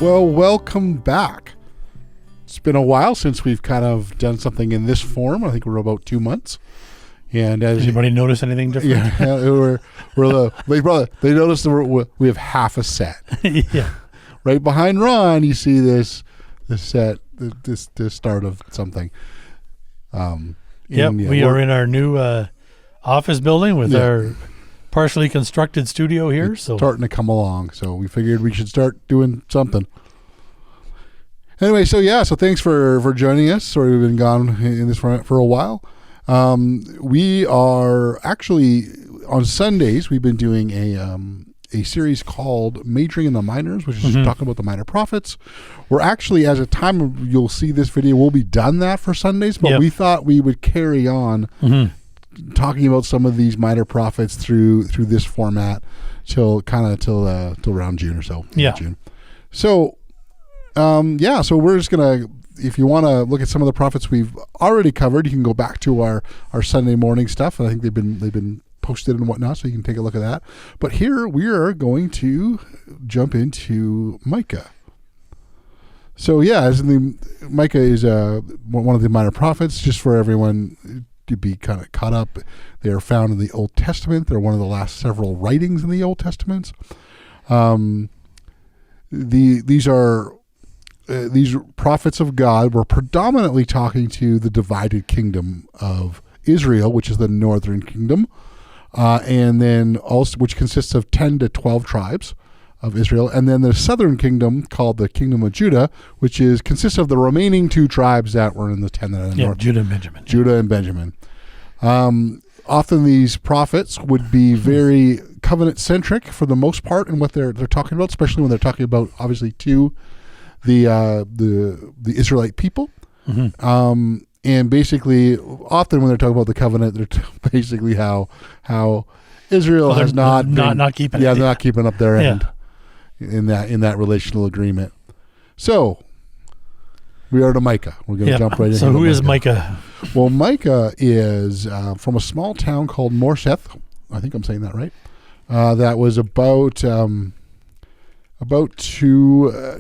Well, welcome back. It's been a while since we've kind of done something in this form. I think we're about 2 months. And as anybody notice anything different? Yeah, they noticed that we have half a set. Yeah. Right behind Ron, you see this set, this start of something. We are in our new office building with our partially constructed studio here. It's starting to come along, so we figured we should start doing something. Anyway, so thanks for joining us. Sorry we've been gone in this for a while. We are actually on Sundays. We've been doing a series called Majoring in the Minors, which is talking about the minor prophets. We're actually, as a time you'll see this video, we'll be done that for Sundays, but we thought we would carry on talking about some of these minor prophets through this format till around June or so. Yeah. June. So, so we're just gonna. If you want to look at some of the prophets we've already covered, you can go back to our Sunday morning stuff. I think they've been posted and whatnot, so you can take a look at that. But here we are going to jump into Micah. So Micah is one of the minor prophets. Just for everyone to be kind of caught up, they are found in the Old Testament. They're one of the last several writings in the Old Testament. These prophets of God were predominantly talking to the divided kingdom of Israel, which is the northern kingdom, and then also which consists of 10 to 12 tribes of Israel, and then the southern kingdom called the kingdom of Judah, which consists of the remaining 2 tribes that were in the 10 that are in the north. Judah and Benjamin. Judah and Benjamin. Often these prophets would be very covenant-centric for the most part in what they're talking about, especially when they're talking about, obviously, to the Israelite people. And basically, often when they're talking about the covenant, they're basically how Israel has not keeping they're not keeping up their end in that relational agreement. So we are to Micah. We're going to jump right in. So who is Micah? Well, Micah is from a small town called Morsheth. I think I'm saying that right. That was about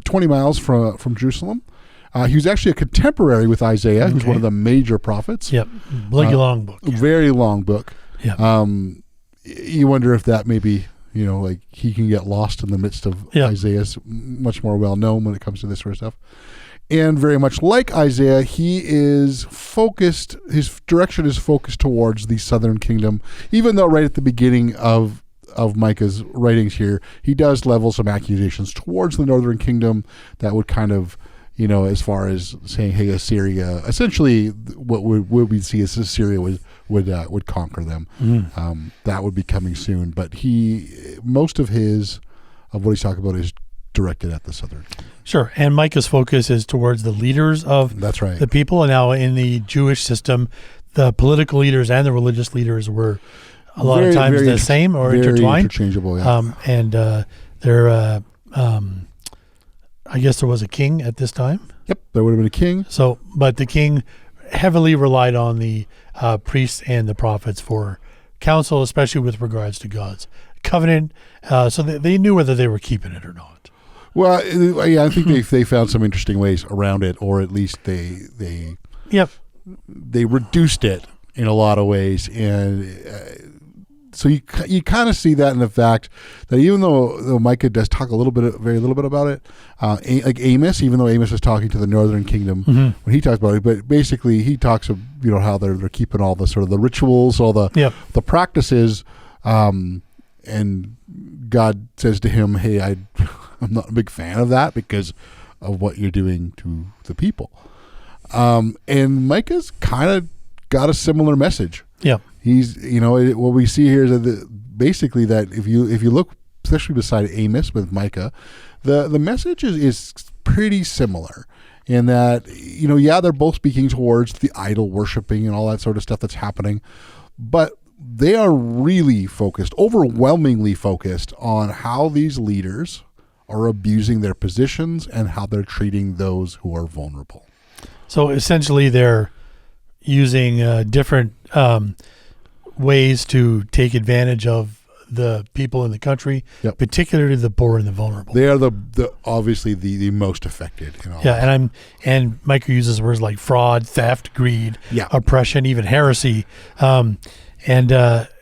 20 miles from Jerusalem. He was actually a contemporary with Isaiah, who's one of the major prophets. Yep, long book. Very long book. Yeah. You wonder if that maybe, like he can get lost in the midst of Isaiah's much more well-known when it comes to this sort of stuff. And very much like Isaiah, he is focused, his direction is focused towards the southern kingdom, even though right at the beginning of Micah's writings here, he does level some accusations towards the northern kingdom that would kind of, as far as saying, hey, Assyria, essentially what we'd see as Assyria would conquer them. That would be coming soon. But most of what he's talking about is directed at the southern kingdom. Sure. And Micah's focus is towards the leaders of the people. And now in the Jewish system, the political leaders and the religious leaders were a lot of times the same or intertwined. Interchangeable, yeah. And there, I guess there was a king at this time. Yep, there would have been a king. So, but the king heavily relied on the priests and the prophets for counsel, especially with regards to God's covenant. So they knew whether they were keeping it or not. Well, I think they found some interesting ways around it, or at least they reduced it in a lot of ways, and so you kind of see that in the fact that even though Micah does talk very little bit about it, like Amos, even though Amos is talking to the northern kingdom when he talks about it, but basically he talks of how they're keeping all the sort of the rituals, all the practices, and God says to him, "Hey, I'm not a big fan of that because of what you're doing to the people." And Micah's kind of got a similar message. Yeah. He's, what we see here is basically that if you look, especially beside Amos with Micah, the message is pretty similar in that, they're both speaking towards the idol worshiping and all that sort of stuff that's happening, but they are really overwhelmingly focused on how these leaders are abusing their positions and how they're treating those who are vulnerable. So essentially they're using different ways to take advantage of the people in the country, Yep. particularly the poor and the vulnerable. They are the obviously the most affected. And Micah uses words like fraud, theft, greed, oppression, even heresy, and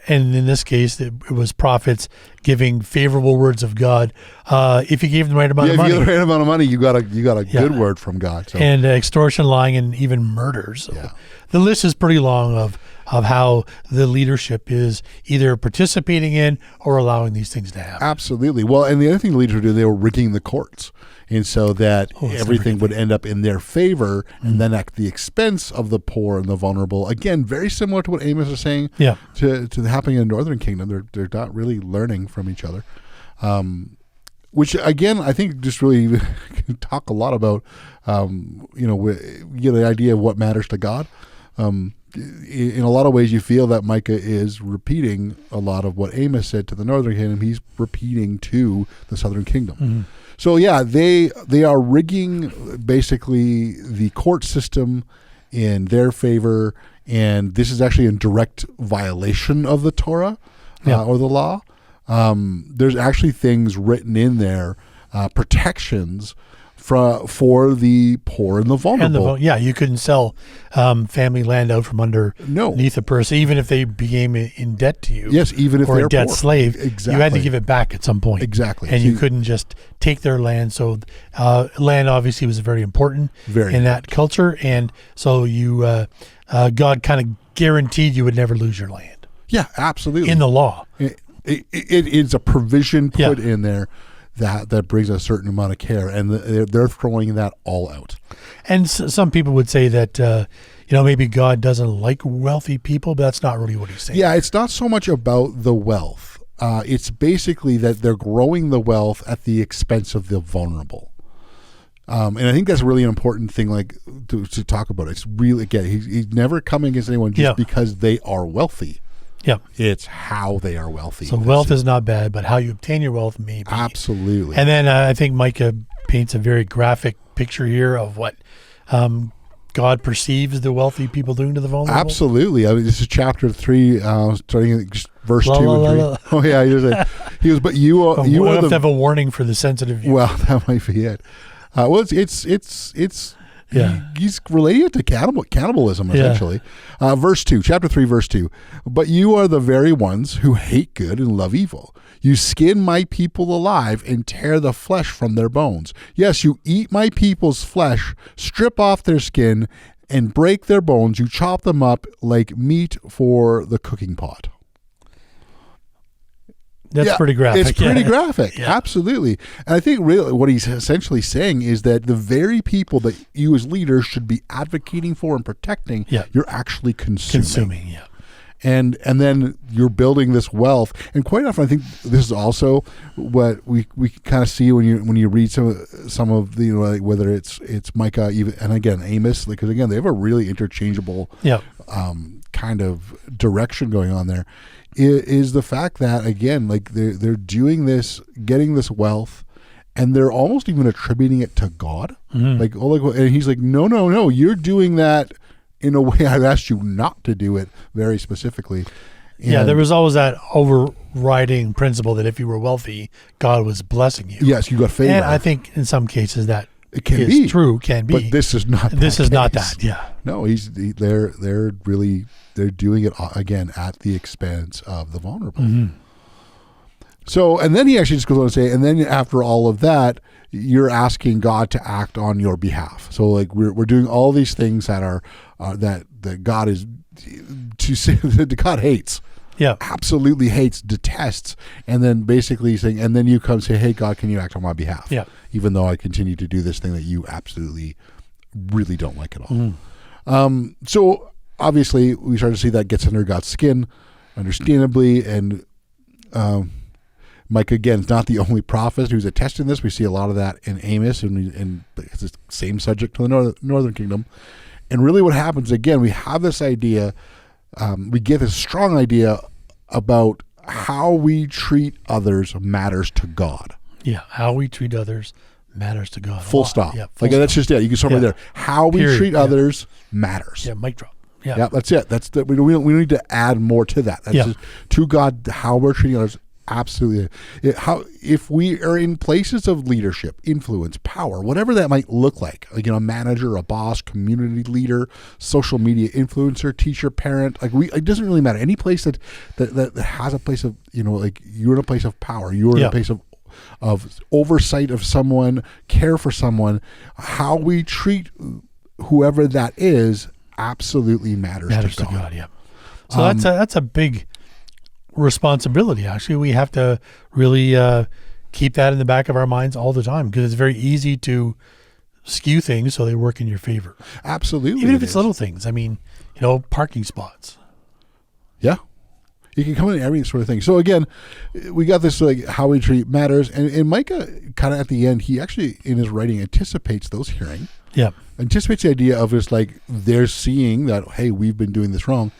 in this case, it was prophets giving favorable words of God. If you gave them the right amount of money, if you gave the right amount of money, you got a good word from God. So. And extortion, lying, and even murder. So the list is pretty long of how the leadership is either participating in or allowing these things to happen. Absolutely. Well, and the other thing the leaders were doing, they were rigging the courts. And so that everything would end up in their favor, and then at the expense of the poor and the vulnerable. Again, very similar to what Amos is saying to the happening in the Northern Kingdom. They're not really learning from each other. Which, again, I think just really can talk a lot about, the idea of what matters to God. In a lot of ways, you feel that Micah is repeating a lot of what Amos said to the Northern Kingdom. He's repeating to the Southern Kingdom. Mm-hmm. So they are rigging basically the court system in their favor, and this is actually in direct violation of the Torah or the law. There's actually things written in there, protections for the poor and the vulnerable. You couldn't sell family land out from underneath a person, even if they became in debt to you. Yes, even if or they're a debt poor. slave. Exactly. You had to give it back at some point. Exactly. And you couldn't just take their land. So land obviously was very important in that culture. And so God kind of guaranteed you would never lose your land. Yeah, absolutely. In the law. It is a provision put in there that brings a certain amount of care, and they're throwing that all out. And some people would say that maybe God doesn't like wealthy people, but that's not really what he's saying. Yeah, it's not so much about the wealth. It's basically that they're growing the wealth at the expense of the vulnerable. And I think that's really an important thing, to talk about. It's really, again, he's never coming against anyone just because they are wealthy. Yeah, it's how they are wealthy. So wealth is not bad, but how you obtain your wealth may be. Absolutely. And then I think Micah paints a very graphic picture here of what God perceives the wealthy people doing to the vulnerable. Absolutely. I mean, this is chapter 3, starting at verse 2 and 3. Oh yeah, he was. But you are to have a warning for the sensitive. Well, that might be it. He's related to cannibalism, essentially. Verse 2, chapter 3, verse 2. But you are the very ones who hate good and love evil. You skin my people alive and tear the flesh from their bones. Yes, you eat my people's flesh, strip off their skin, and break their bones. You chop them up like meat for the cooking pot. That's pretty graphic. It's pretty graphic. Yeah. Absolutely. And I think really what he's essentially saying is that the very people that you as leaders should be advocating for and protecting, you're actually consuming. And then you're building this wealth. And quite often, I think this is also what we kind of see when you read some of the, whether it's Micah, even, and again Amos, because again they have a really interchangeable kind of direction going on there. Is the fact that again, they're doing this, getting this wealth, and they're almost even attributing it to God. Mm-hmm. And he's like, no, you're doing that in a way I've asked you not to do it, very specifically. And there was always that overriding principle that if you were wealthy, God was blessing you. Yes, you got favor. And I think in some cases that it can is be true, can be. But this is not. This is not that. Yeah. No, they're doing it again at the expense of the vulnerable. Mm-hmm. So, and then he actually just goes on to say, and then after all of that, you're asking God to act on your behalf. So, we're doing all these things that are that God is that God hates. Yeah, absolutely hates, detests, and then basically saying, and then you come say, "Hey, God, can you act on my behalf?" Yeah, even though I continue to do this thing that you absolutely, really don't like at all. Mm-hmm. So obviously, we start to see that gets under God's skin, understandably, and Micah again is not the only prophet who's attesting this. We see a lot of that in Amos, and it's the same subject to the Northern Kingdom. And really, what happens again? We have this idea. We get this strong idea about how we treat others matters to God. Yeah, how we treat others matters to God. Full stop. Yeah, that's just it. You can start right there. How we treat others matters. Yeah, mic drop. Yeah, that's it. We don't need to add more to that. That's just to God, how we're treating others Absolutely. If we are in places of leadership, influence, power, whatever that might look like a manager, a boss, community leader, social media influencer, teacher, parent, it doesn't really matter. Any place that has a place of, like you're in a place of power, you're in a place of oversight of someone, care for someone, how we treat whoever that is absolutely matters to God. Yeah. So that's a big responsibility. Actually, we have to really keep that in the back of our minds all the time, because it's very easy to skew things so they work in your favor. Absolutely. Even if it's little things. I mean, parking spots. Yeah. You can come in every sort of thing. So again, we got this how we treat matters, and Micah kind of at the end, he actually in his writing anticipates those hearing. Yeah. Anticipates the idea of just they're seeing that, hey, we've been doing this wrong,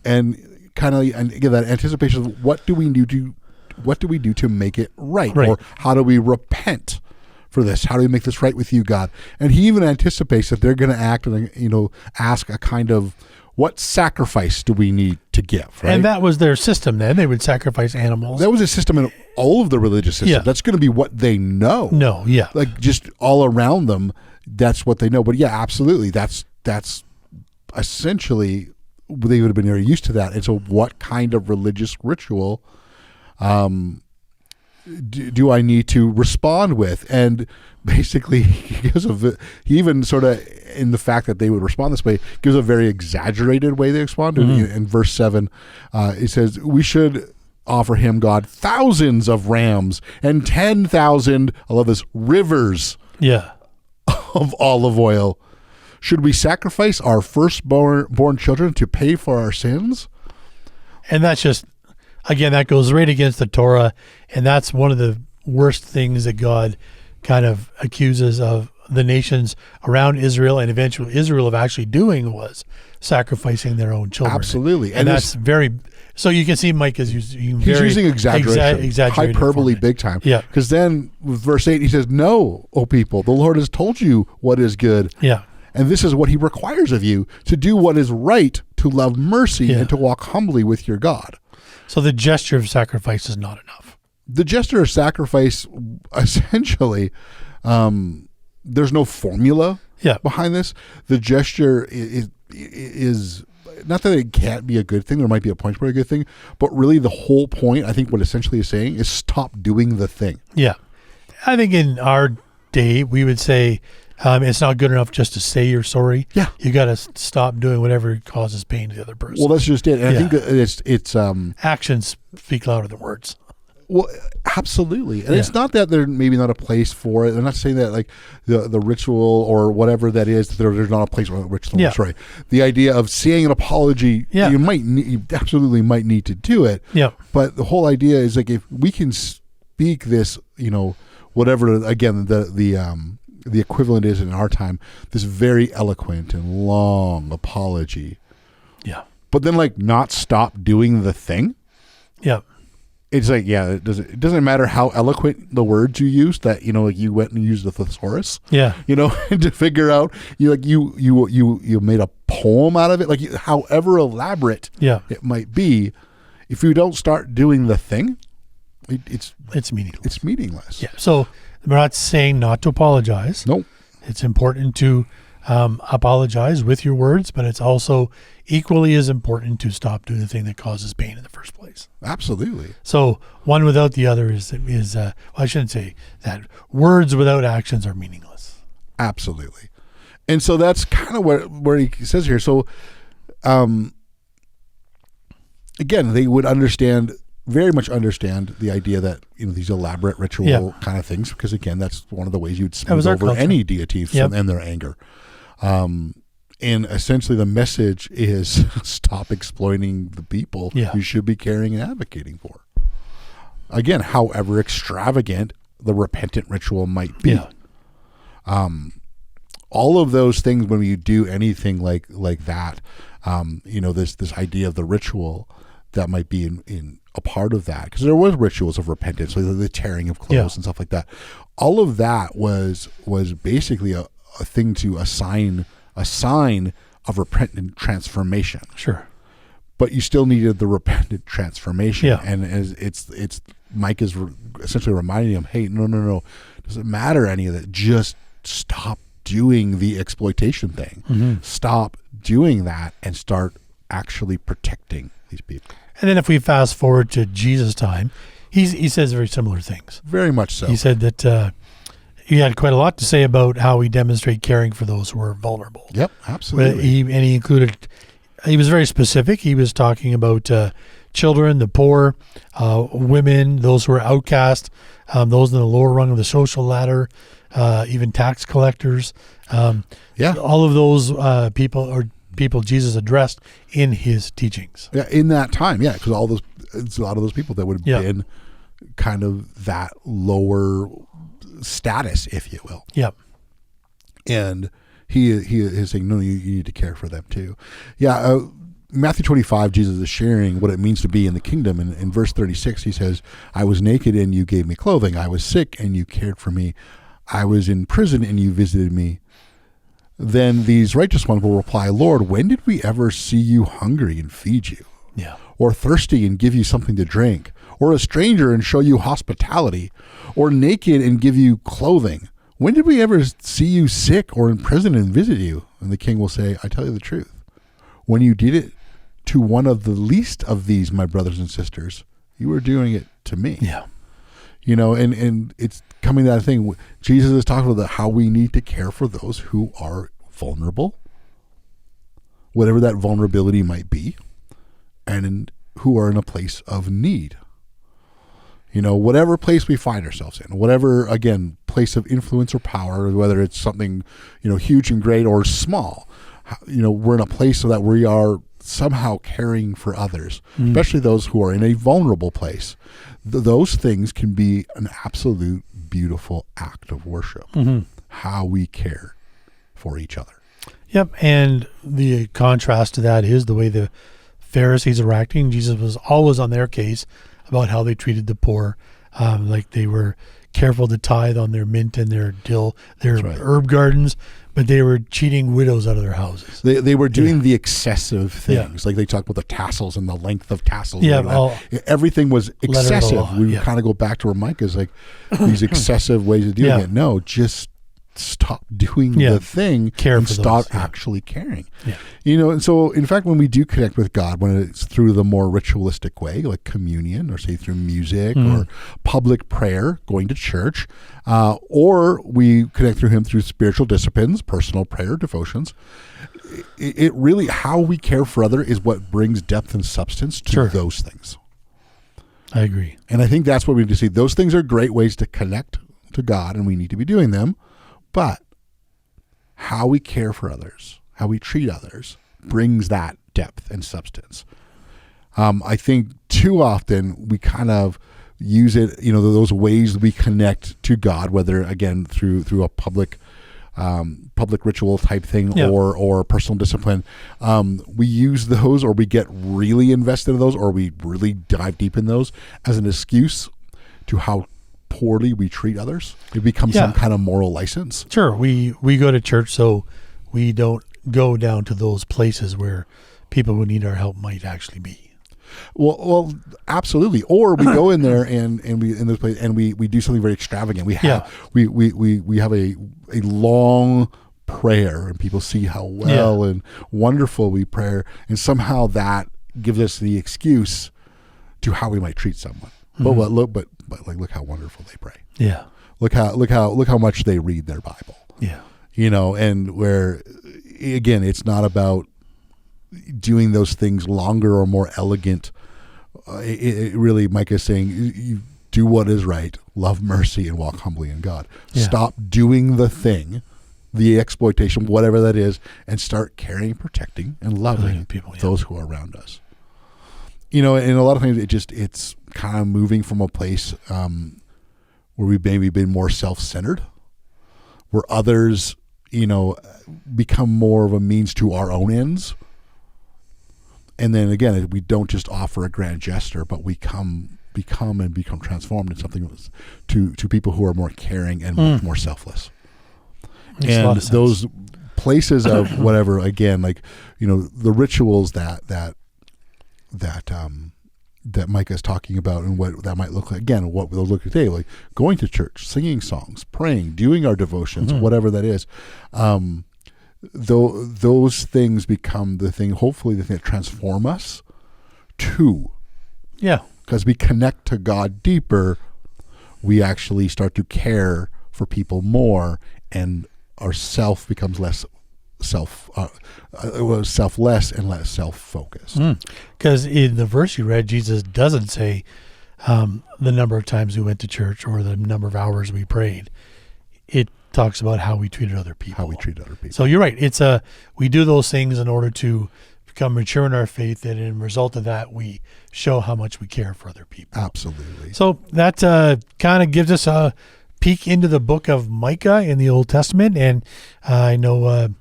and give that anticipation of what do we do to make it right, or how do we repent for this? How do we make this right with you, God? And he even anticipates that they're going to act and ask a kind of, what sacrifice do we need to give? Right? And that was their system then. They would sacrifice animals. That was a system in all of the religious systems. Yeah. That's going to be what they know. No, yeah. Just all around them, that's what they know. But yeah, absolutely. That's essentially, they would have been very used to that. And so what kind of religious ritual do I need to respond with? And basically, he even sort of, in the fact that they would respond this way, gives a very exaggerated way they respond. Mm-hmm. In verse 7, it says, we should offer him, God, thousands of rams and 10,000, I love this, rivers of olive oil. Should we sacrifice our firstborn children to pay for our sins? And that's just, again, that goes right against the Torah, and that's one of the worst things that God kind of accuses of the nations around Israel, and eventually Israel of actually doing, was sacrificing their own children. Absolutely. And that's very, so you can see Mike is using exaggeration, hyperbole big time. Yeah. Because then with verse 8, he says, no, O people, the Lord has told you what is good. Yeah. And this is what he requires of you, to do what is right, to love mercy, and to walk humbly with your God. So the gesture of sacrifice is not enough. The gesture of sacrifice, essentially, there's no formula behind this. The gesture is not that it can't be a good thing. There might be a point where it's a good thing, but really the whole point, I think what essentially is saying, is stop doing the thing. Yeah. I think in our day, we would say, it's not good enough just to say you're sorry. Yeah. You got to stop doing whatever causes pain to the other person. Well, that's just it. And I think it's actions speak louder than words. Well, absolutely. And it's not that there's maybe not a place for it. I'm not saying that the ritual or whatever that is, that there's not a place for ritual. Yeah. Sorry. The idea of saying an apology, you absolutely might need to do it. Yeah. But the whole idea is if we can speak this, whatever, again, the equivalent is in our time, this very eloquent and long apology. Yeah. But then not stop doing the thing. Yeah. It's it doesn't matter how eloquent the words you use, that, you went and used the thesaurus. Yeah. To figure out, you made a poem out of it, however elaborate it might be. If you don't start doing the thing, it's meaningless. It's meaningless. Yeah. So we're not saying not to apologize. Nope. It's important to apologize with your words, but it's also equally as important to stop doing the thing that causes pain in the first place. Absolutely. So one without the other is I shouldn't say that. Words without actions are meaningless. Absolutely. And so that's kind of where he says here. So, again, they would very much understand the idea that these elaborate ritual kind of things, because again, that's one of the ways you'd smooth over any deity and their anger. And essentially the message is stop exploiting the people you should be caring and advocating for. Again, however extravagant the repentant ritual might be. All of those things, when you do anything like that, this idea of the ritual that might be in a part of that, because there was rituals of repentance, like the tearing of clothes and stuff like that. All of that was basically a thing to a sign of repentant transformation. Sure. but you still needed the repentant transformation. Yeah. And as it's Mike is essentially reminding him, hey, no, doesn't matter any of that. Just stop doing the exploitation thing. Mm-hmm. Stop doing that and start actually protecting these people. And then if we fast forward to Jesus' time, he says very similar things. Very much so. He said that he had quite a lot to say about how we demonstrate caring for those who are vulnerable. Yep, absolutely. He was very specific. He was talking about children, the poor, women, those who are outcast, those in the lower rung of the social ladder, even tax collectors. All of those people Jesus addressed in his teachings. Yeah, in that time, because it's a lot of those people that would have been kind of that lower status, if you will. Yep. And he is saying, no, you need to care for them too. Matthew 25, Jesus is sharing what it means to be in the kingdom. And in verse 36, he says, I was naked and you gave me clothing. I was sick and you cared for me. I was in prison and you visited me. Then these righteous ones will reply, Lord, when did we ever see you hungry and feed you? Yeah. Or thirsty and give you something to drink? Or a stranger and show you hospitality? Or naked and give you clothing? When did we ever see you sick or in prison and visit you? And the king will say, I tell you the truth. When you did it to one of the least of these, my brothers and sisters, you were doing it to me. Yeah. And it's coming to that thing. Jesus is talking about how we need to care for those who are vulnerable, whatever that vulnerability might be, and who are in a place of need. Whatever place we find ourselves in, whatever, again, place of influence or power, whether it's something, huge and great or small, we're in a place so that we are somehow caring for others, especially those who are in a vulnerable place. Those things can be an absolute beautiful act of worship, how we care for each other. Yep. And the contrast to that is the way the Pharisees are acting. Jesus was always on their case about how they treated the poor, like they were careful to tithe on their mint and their dill, their herb gardens, but they were cheating widows out of their houses. They were doing the excessive things, like they talked about the tassels and the length of tassels. Yeah, everything was excessive. We kind of go back to where Micah's like these excessive ways of doing it. No, just stop doing the thing and start actually caring. And so in fact, when we do connect with God, when it's through the more ritualistic way, like communion, or say through music or public prayer, going to church, or we connect through him through spiritual disciplines, personal prayer, devotions, it really, how we care for other is what brings depth and substance to those things. I agree. And I think that's what we need to see. Those things are great ways to connect to God, and we need to be doing them. But how we care for others, how we treat others, brings that depth and substance. I think too often we kind of use it, those ways we connect to God, whether again through a public ritual type thing or personal discipline. We use those, or we get really invested in those, or we really dive deep in those as an excuse to how poorly we treat others. It becomes some kind of moral license. Sure. We go to church so we don't go down to those places where people who need our help might actually be. Well, absolutely. Or we go in there and we in this place and we do something very extravagant. We have we have a long prayer, and people see how well and wonderful we pray, and somehow that gives us the excuse to how we might treat someone. But look how wonderful they pray. Yeah. Look how much they read their Bible. Yeah. And where again, it's not about doing those things longer or more elegant. It really, Micah is saying, you do what is right, love mercy, and walk humbly in God. Yeah. Stop doing the thing, the exploitation, whatever that is, and start caring, protecting, and loving people, those who are around us. And a lot of times it's kind of moving from a place where we've maybe been more self-centered, where others, become more of a means to our own ends. And then again, we don't just offer a grand gesture, but we become transformed in something to people who are more caring and much more selfless. Makes a lot of sense. Those places of whatever, again, like, the rituals that that Micah is talking about, and what that might look like. Again, what we'll look at today, like going to church, singing songs, praying, doing our devotions, whatever that is. Those things become the thing, hopefully the thing that transform us too. Yeah. Because we connect to God deeper, we actually start to care for people more, and our self becomes less selfless and less self-focused. Because in the verse you read, Jesus doesn't say the number of times we went to church or the number of hours we prayed. It talks about how we treated other people. So you're right. It's we do those things in order to become mature in our faith, and in result of that, we show how much we care for other people. Absolutely. So that kind of gives us a peek into the book of Micah in the Old Testament. And I know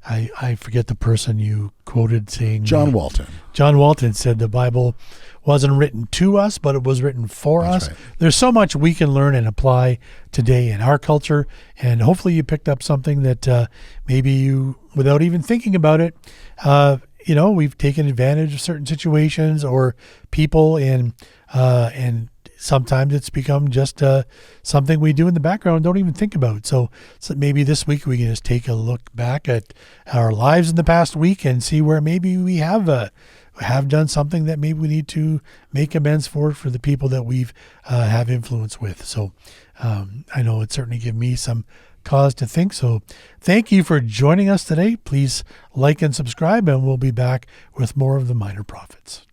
I forget the person you quoted saying. John Walton. John Walton said the Bible wasn't written to us, but it was written for That's us. right. There's so much we can learn and apply today in our culture. And hopefully you picked up something that maybe you, without even thinking about it, we've taken advantage of certain situations or people, and sometimes it's become just something we do in the background and don't even think about. So maybe this week we can just take a look back at our lives in the past week and see where maybe we have done something that maybe we need to make amends for the people that we've have influence with. So I know it certainly gave me some cause to think. So thank you for joining us today. Please like and subscribe, and we'll be back with more of the Minor Prophets.